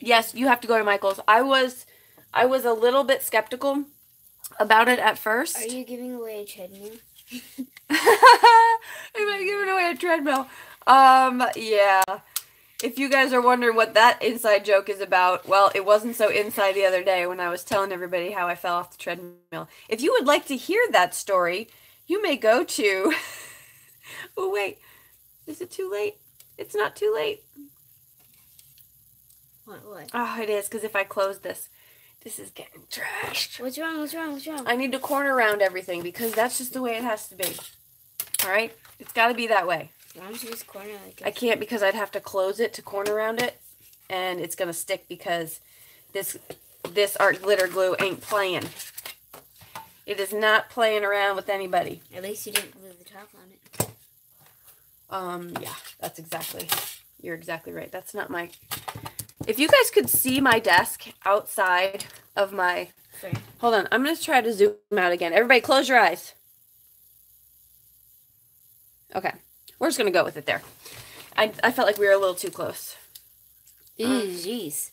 Yes, you have to go to Michael's. I was a little bit skeptical about it at first. Are you giving away a treadmill? Am I giving away a treadmill? Yeah. If you guys are wondering what that inside joke is about, well, it wasn't so inside the other day when I was telling everybody how I fell off the treadmill. If you would like to hear that story, you may go to... Oh, wait. Is it too late? It's not too late. What? Oh, it is, because if I close this, this is getting trashed. What's wrong? I need to corner round everything, because that's just the way it has to be. All right? It's got to be that way. Why don't you just corner like this? I can't, because I'd have to close it to corner round it, and it's going to stick because this art glitter glue ain't playing. It is not playing around with anybody. At least you didn't glue the top on it. Yeah, that's exactly, you're exactly right. That's not my, if you guys could see my desk outside of my, Sorry. Hold on, I'm going to try to zoom out again. Everybody close your eyes. Okay, we're just going to go with it there. I felt like we were a little too close. Jeez.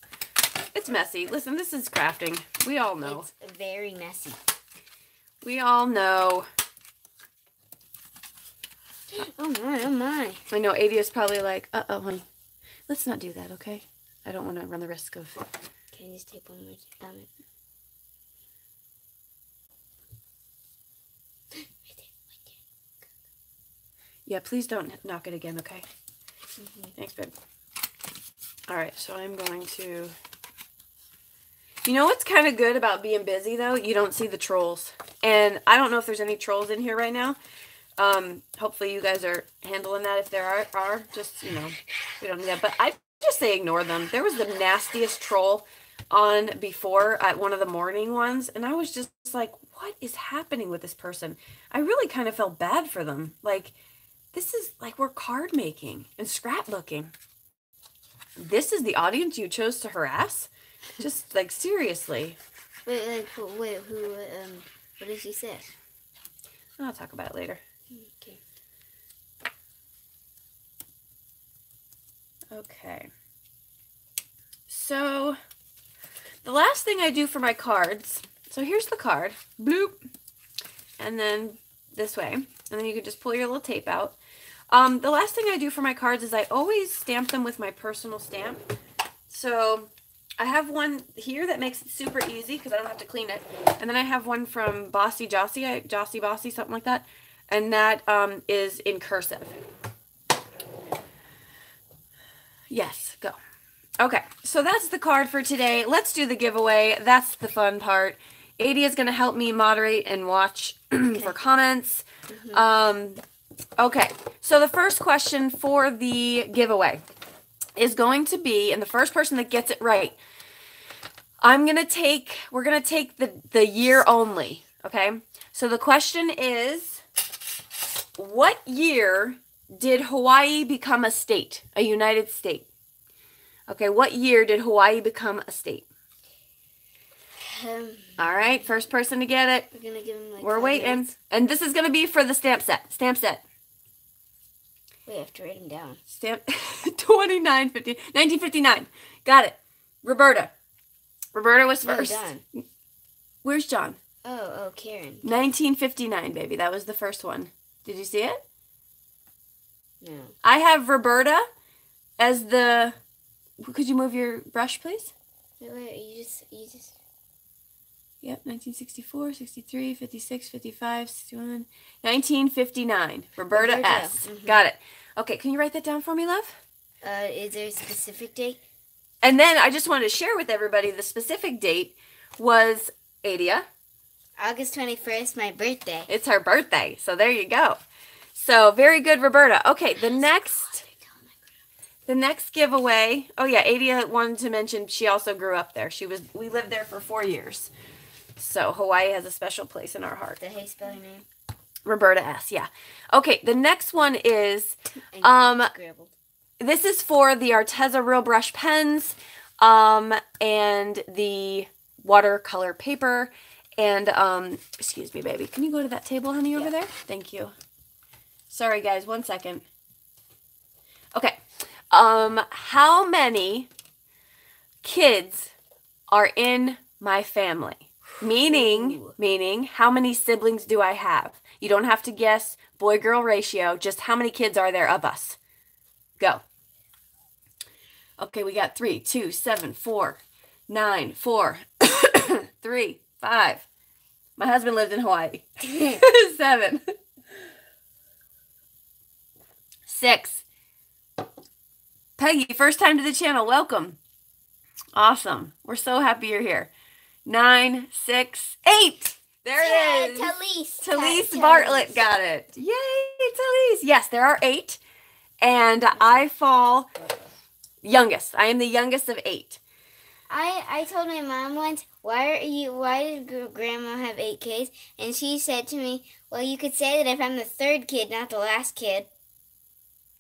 It's messy. Listen, this is crafting. We all know. It's very messy. We all know. Oh my, oh my. I know Adi is probably like, uh-oh, honey. Let's not do that, okay? I don't want to run the risk of... Can you just tape one more on it? Yeah, please don't knock it again, okay? Thanks, babe. All right, so I'm going to... You know what's kind of good about being busy, though? You don't see the trolls. And I don't know if there's any trolls in here right now. Hopefully you guys are handling that. If there are, just, you know, we don't need that. But I just say ignore them. There was the nastiest troll on before at one of the morning ones. And I was just like, what is happening with this person? I really kind of felt bad for them. Like, this is like we're card making and scrapbooking. This is the audience you chose to harass? Just like, seriously. Wait, who, what did she say? I'll talk about it later. Okay. Okay. So, the last thing I do for my cards, so here's the card, bloop, and then this way, and then you can just pull your little tape out. The last thing I do for my cards is I always stamp them with my personal stamp. So, I have one here that makes it super easy because I don't have to clean it. And then I have one from Bossy, something like that. And that is in cursive. Yes, go. Okay, so that's the card for today. Let's do the giveaway. That's the fun part. Adi is going to help me moderate and watch for comments. Okay, so the first question for the giveaway is going to be, and the first person that gets it right, we're going to take the year only, okay? So the question is, what year did Hawaii become a state, a United State? Okay, what year did Hawaii become a state? All right, first person to get it. We're gonna give him like. We're 5 waiting. minutes. And this is going to be for the stamp set. Stamp set. Wait, I have to write him down. Stamp 1959. Got it. Roberta. Roberta was first. No, John. Where's John? Oh, Karen. 1959, baby. That was the first one. Did you see it? No. I have Roberta as the... Could you move your brush, please? Wait, you just... Yep, 1964, 63, 56, 55, 61, 1959. Roberta S. Mm-hmm. Got it. Okay, can you write that down for me, love? Is there a specific date? And then I just wanted to share with everybody the specific date was Adia. August 21st, my birthday. It's her birthday, so there you go. So very good, Roberta. Okay, the next giveaway. Oh yeah, Adia wanted to mention she also grew up there. We lived there for 4 years. So Hawaii has a special place in our heart. How you spell her name? Roberta S. Yeah. Okay, the next one is this is for the Arteza Real Brush pens, and the watercolor paper, and excuse me, baby. Can you go to that table, honey, over there? Thank you. Sorry, guys. 1 second. Okay. How many kids are in my family? Meaning, how many siblings do I have? You don't have to guess boy-girl ratio. Just how many kids are there of us? Go. Okay, we got 3, 2, 7, 4, 9, 4, 3, 5. My husband lived in Hawaii. 7. 6. Peggy, first time to the channel. Welcome. Awesome. We're so happy you're here. 9, 6, 8. There it is. Talise Bartlett got it. Yay, Talise. Yes, there are 8. And I fall youngest. I am the youngest of 8. I told my mom once, why did Grandma have 8 kids? And she said to me, well, you could say that if I'm the 3rd kid, not the last kid.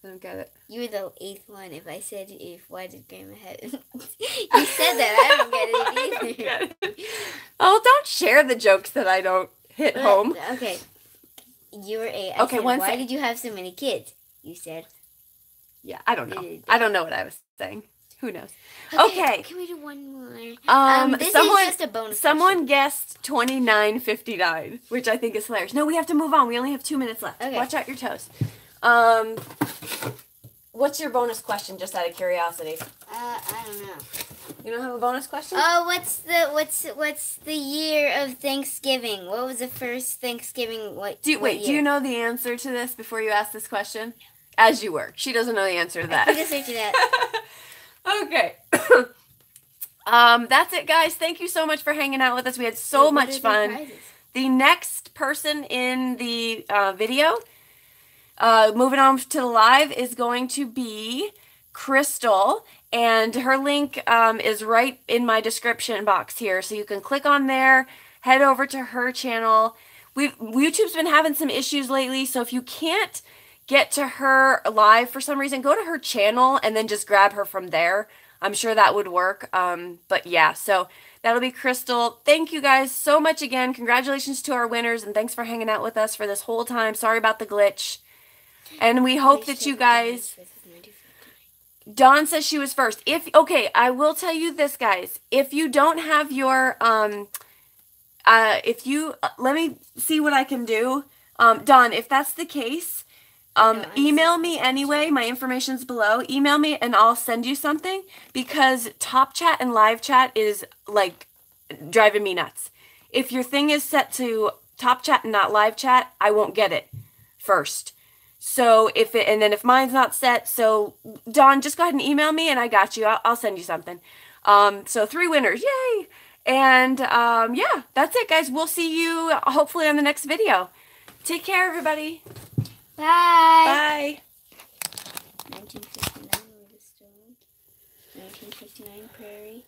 I don't get it. You were the 8th one. If I said, why did Grandma have... You said that. I don't get it either. Get it. Oh, don't share the jokes that I don't hit home. Okay. You were 8. I Okay, said, why did you have so many kids? You said... Yeah, I don't know. I don't know what I was saying. Who knows? Okay. Can we do one more? This is just a bonus Someone guessed 29.59, which I think is hilarious. No, we have to move on. We only have 2 minutes left. Okay. Watch out your toes. What's your bonus question, just out of curiosity? I don't know. You don't have a bonus question? Oh, what's the year of Thanksgiving? What was the first Thanksgiving? Do you know the answer to this before you ask this question? As you work. She doesn't know the answer to that. I just searched that. Okay. That's it, guys. Thank you so much for hanging out with us. We had so much fun. The next person in the video, moving on to the live, is going to be Crystal, and her link is right in my description box here, so you can click on there, head over to her channel. YouTube's been having some issues lately, so if you can't get to her live for some reason, go to her channel and then just grab her from there. I'm sure that would work. But yeah, so that'll be Crystal. Thank you guys so much again. Congratulations to our winners, and thanks for hanging out with us for this whole time. Sorry about the glitch. And we hope that you guys... Dawn says she was first. Okay, I will tell you this, guys. If you don't have your... let me see what I can do. Dawn, if that's the case... email me anyway. My information's below. Email me and I'll send you something, because top chat and live chat is like driving me nuts. If your thing is set to top chat and not live chat, I won't get it first. So if mine's not set, so Dawn, just go ahead and email me and I got you. I'll send you something. So 3 winners. Yay. And yeah, that's it, guys. We'll see you hopefully on the next video. Take care, everybody. Bye. Bye. 1959 Bristol. 1959 Prairie.